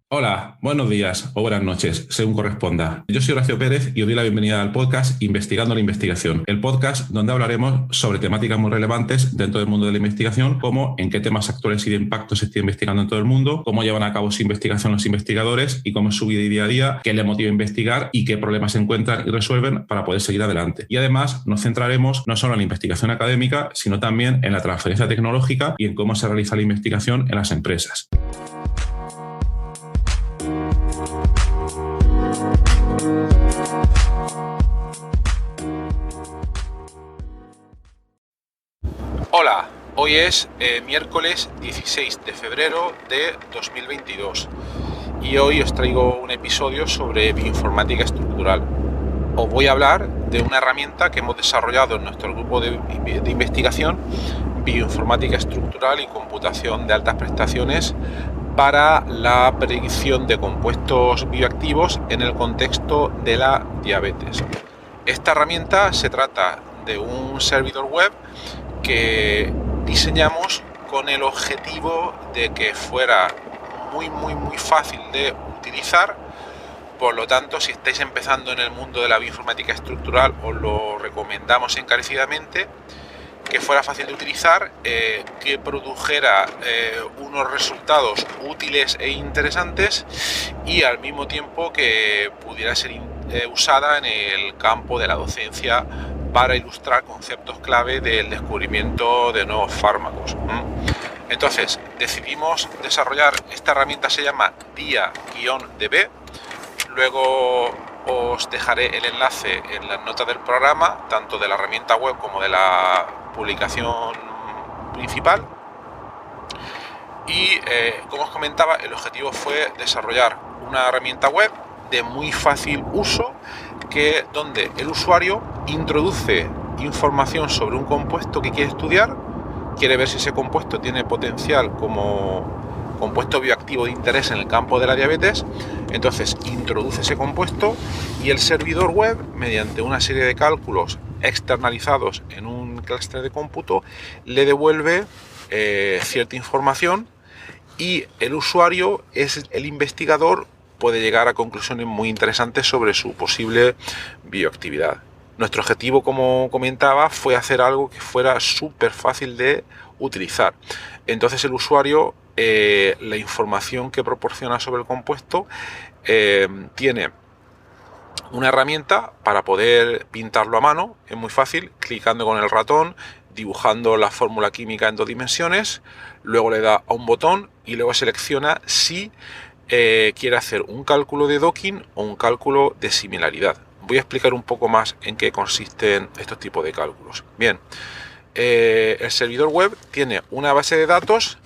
Hola, buenos días o buenas noches, según corresponda. Yo soy Horacio Pérez y os doy la bienvenida al podcast Investigando la Investigación, el podcast donde hablaremos sobre temáticas muy relevantes dentro del mundo de la investigación, como en qué temas actuales y de impacto se está investigando en todo el mundo, cómo llevan a cabo su investigación los investigadores y cómo es su vida y día a día, qué les motiva a investigar y qué problemas encuentran y resuelven para poder seguir adelante. Y además nos centraremos no solo en la investigación académica, sino también en la transferencia tecnológica y en cómo se realiza la investigación en las empresas. Hola, hoy es miércoles 16 de febrero de 2022 y hoy os traigo un episodio sobre bioinformática estructural. Os voy a hablar de una herramienta que hemos desarrollado en nuestro grupo de investigación, bioinformática estructural y computación de altas prestaciones, para la predicción de compuestos bioactivos en el contexto de la diabetes. Esta herramienta se trata de un servidor web que diseñamos con el objetivo de que fuera muy fácil de utilizar. Por lo tanto, si estáis empezando en el mundo de la bioinformática estructural, os lo recomendamos encarecidamente, que fuera fácil de utilizar, que produjera unos resultados útiles e interesantes y al mismo tiempo que pudiera ser usada en el campo de la docencia para ilustrar conceptos clave del descubrimiento de nuevos fármacos. Entonces decidimos desarrollar esta herramienta, se llama DIA-DB. Luego os dejaré el enlace en las notas del programa, tanto de la herramienta web como de la publicación principal. Y como os comentaba, el objetivo fue desarrollar una herramienta web de muy fácil uso, donde el usuario introduce información sobre un compuesto que quiere estudiar, quiere ver si ese compuesto tiene potencial como compuesto bioactivo de interés en el campo de la diabetes. Entonces introduce ese compuesto y el servidor web, mediante una serie de cálculos externalizados en un clúster de cómputo, le devuelve cierta información y el usuario, es el investigador, puede llegar a conclusiones muy interesantes sobre su posible bioactividad. Nuestro objetivo, como comentaba, fue hacer algo que fuera súper fácil de utilizar. Entonces el usuario, la información que proporciona sobre el compuesto, tiene una herramienta para poder pintarlo a mano. Es muy fácil, clicando con el ratón, dibujando la fórmula química en 2 dimensiones, luego le da a un botón y luego selecciona si quiere hacer un cálculo de docking o un cálculo de similaridad. Voy a explicar un poco más en qué consisten estos tipos de cálculos. Bien, el servidor web tiene una base de datos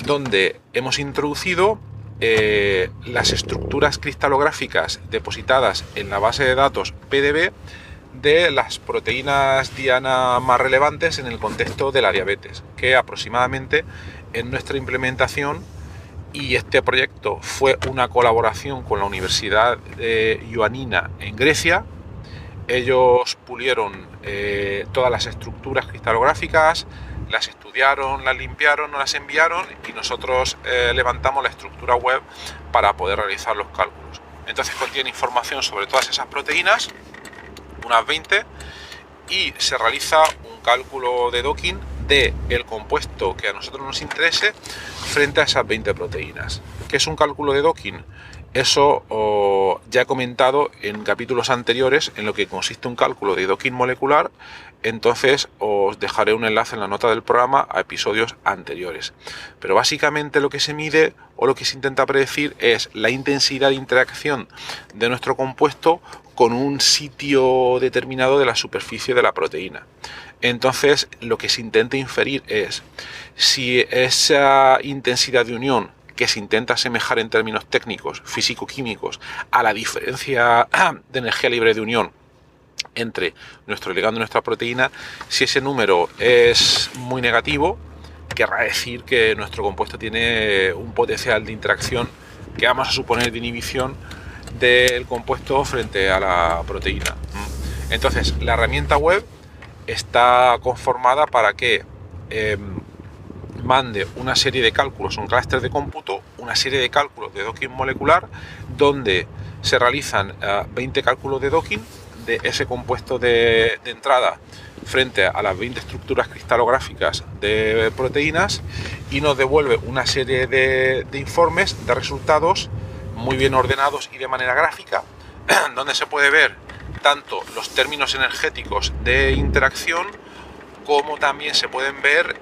donde hemos introducido las estructuras cristalográficas depositadas en la base de datos PDB de las proteínas diana más relevantes en el contexto de la diabetes, que aproximadamente en nuestra implementación, y este proyecto fue una colaboración con la Universidad de Ioannina en Grecia. Ellos pulieron todas las estructuras cristalográficas, las estudiaron, las limpiaron, nos las enviaron y nosotros levantamos la estructura web para poder realizar los cálculos. Entonces contiene información sobre todas esas proteínas, unas 20, y se realiza un cálculo de docking del compuesto que a nosotros nos interese frente a esas 20 proteínas. ¿Qué es un cálculo de docking? Eso ya he comentado en capítulos anteriores en lo que consiste un cálculo de docking molecular. Entonces os dejaré un enlace en la nota del programa a episodios anteriores. Pero básicamente lo que se mide o lo que se intenta predecir es la intensidad de interacción de nuestro compuesto con un sitio determinado de la superficie de la proteína. Entonces lo que se intenta inferir es si esa intensidad de unión, que se intenta asemejar en términos técnicos, físico-químicos, a la diferencia de energía libre de unión entre nuestro ligando y nuestra proteína, si ese número es muy negativo, querrá decir que nuestro compuesto tiene un potencial de interacción que vamos a suponer de inhibición del compuesto frente a la proteína. Entonces, la herramienta web está conformada para que mande una serie de cálculos, un clúster de cómputo, una serie de cálculos de docking molecular, donde se realizan 20 cálculos de docking de ese compuesto de entrada frente a las 20 estructuras cristalográficas de proteínas, y nos devuelve una serie de informes, de resultados muy bien ordenados y de manera gráfica, donde se puede ver tanto los términos energéticos de interacción, como también se pueden ver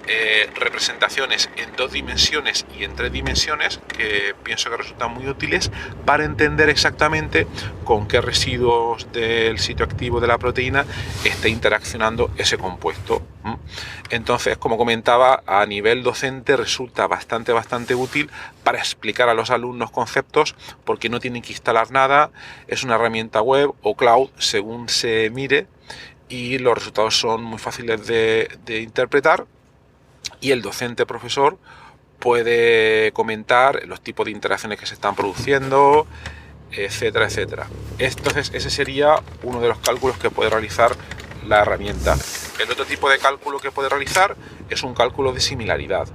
representaciones en 2 dimensiones y en 3 dimensiones, que pienso que resultan muy útiles para entender exactamente con qué residuos del sitio activo de la proteína está interaccionando ese compuesto. Entonces, como comentaba, a nivel docente resulta bastante útil para explicar a los alumnos conceptos, porque no tienen que instalar nada, es una herramienta web o cloud según se mire, y los resultados son muy fáciles de interpretar, y el docente profesor puede comentar los tipos de interacciones que se están produciendo, etcétera, etcétera. Entonces, ese sería uno de los cálculos que puede realizar la herramienta. El otro tipo de cálculo que puede realizar es un cálculo de similaridad,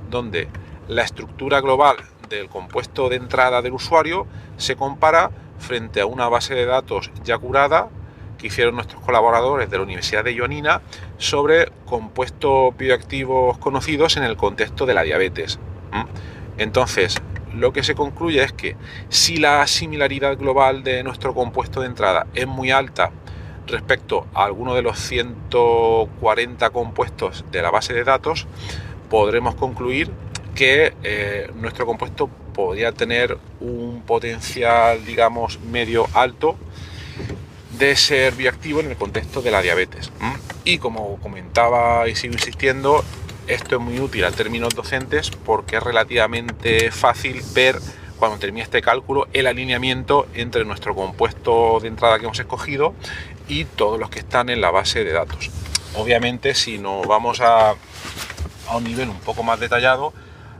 donde la estructura global del compuesto de entrada del usuario se compara frente a una base de datos ya curada que hicieron nuestros colaboradores de la Universidad de Ioannina sobre compuestos bioactivos conocidos en el contexto de la diabetes. Entonces, lo que se concluye es que si la similaridad global de nuestro compuesto de entrada es muy alta respecto a alguno de los 140 compuestos de la base de datos, podremos concluir que nuestro compuesto podría tener un potencial, digamos, medio alto de ser bioactivo en el contexto de la diabetes. Y como comentaba y sigo insistiendo, esto es muy útil a términos docentes, porque es relativamente fácil ver, cuando termina este cálculo, el alineamiento entre nuestro compuesto de entrada que hemos escogido y todos los que están en la base de datos. Obviamente, si nos vamos a un nivel un poco más detallado,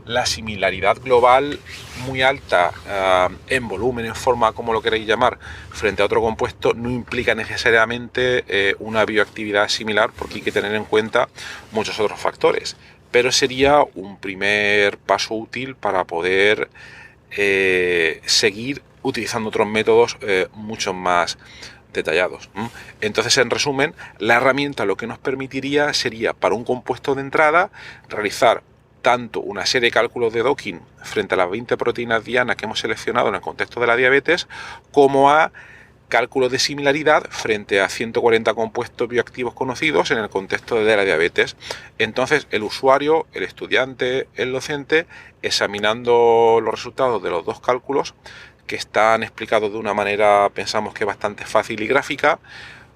la similaridad global muy alta en volumen, en forma, como lo queréis llamar, frente a otro compuesto, no implica necesariamente una bioactividad similar, porque hay que tener en cuenta muchos otros factores, pero sería un primer paso útil para poder seguir utilizando otros métodos mucho más detallados. Entonces, en resumen, la herramienta lo que nos permitiría sería, para un compuesto de entrada, realizar tanto una serie de cálculos de docking frente a las 20 proteínas diana que hemos seleccionado en el contexto de la diabetes, como a cálculos de similaridad frente a 140 compuestos bioactivos conocidos en el contexto de la diabetes. Entonces, el usuario, el estudiante, el docente, examinando los resultados de los dos cálculos, que están explicados de una manera, pensamos que bastante fácil y gráfica,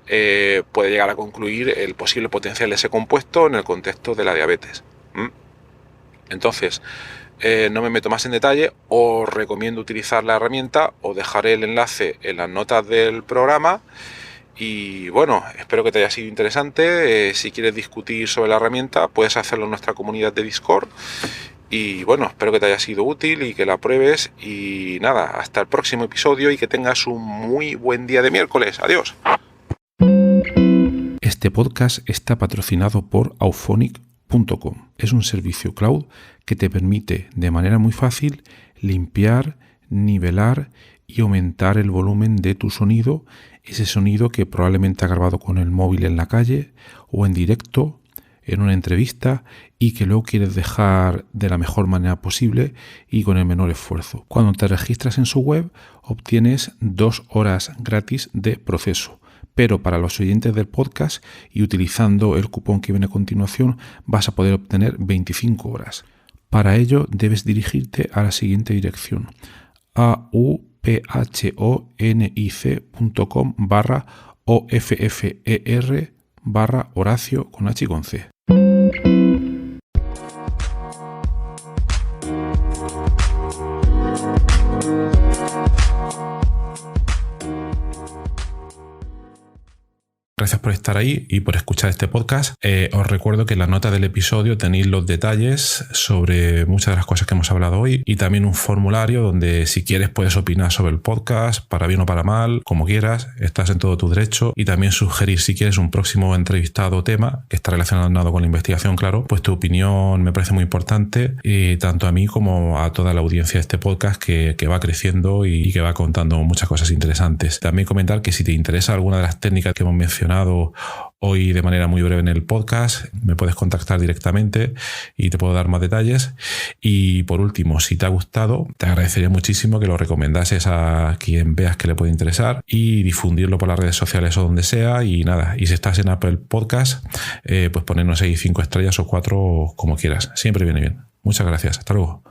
puede llegar a concluir el posible potencial de ese compuesto en el contexto de la diabetes. Entonces, no me meto más en detalle, os recomiendo utilizar la herramienta, os dejaré el enlace en las notas del programa, y bueno, espero que te haya sido interesante. Si quieres discutir sobre la herramienta, puedes hacerlo en nuestra comunidad de Discord, y bueno, espero que te haya sido útil y que la pruebes, y nada, hasta el próximo episodio y que tengas un muy buen día de miércoles. Adiós. Este podcast está patrocinado por Auphonic.com. Es un servicio cloud que te permite de manera muy fácil limpiar, nivelar y aumentar el volumen de tu sonido, ese sonido que probablemente has grabado con el móvil en la calle o en directo, en una entrevista, y que luego quieres dejar de la mejor manera posible y con el menor esfuerzo. Cuando te registras en su web, obtienes 2 horas gratis de proceso. Pero para los oyentes del podcast, y utilizando el cupón que viene a continuación, vas a poder obtener 25 horas. Para ello debes dirigirte a la siguiente dirección: auphonic.com/OFFER/Horacio con H y con C. gracias por estar ahí y por escuchar este podcast. Os recuerdo que en la nota del episodio tenéis los detalles sobre muchas de las cosas que hemos hablado hoy y también un formulario donde si quieres puedes opinar sobre el podcast, para bien o para mal, como quieras, estás en todo tu derecho, y también sugerir si quieres un próximo entrevistado o tema que está relacionado con la investigación, claro, pues tu opinión me parece muy importante, tanto a mí como a toda la audiencia de este podcast que va creciendo y que va contando muchas cosas interesantes. También comentar que si te interesa alguna de las técnicas que hemos mencionado hoy de manera muy breve en el podcast, me puedes contactar directamente y te puedo dar más detalles. Y por último, si te ha gustado, te agradecería muchísimo que lo recomendases a quien veas que le puede interesar y difundirlo por las redes sociales o donde sea. Y nada, y si estás en Apple Podcast, pues ponernos ahí 5 estrellas o 4 como quieras. Siempre viene bien. Muchas gracias. Hasta luego.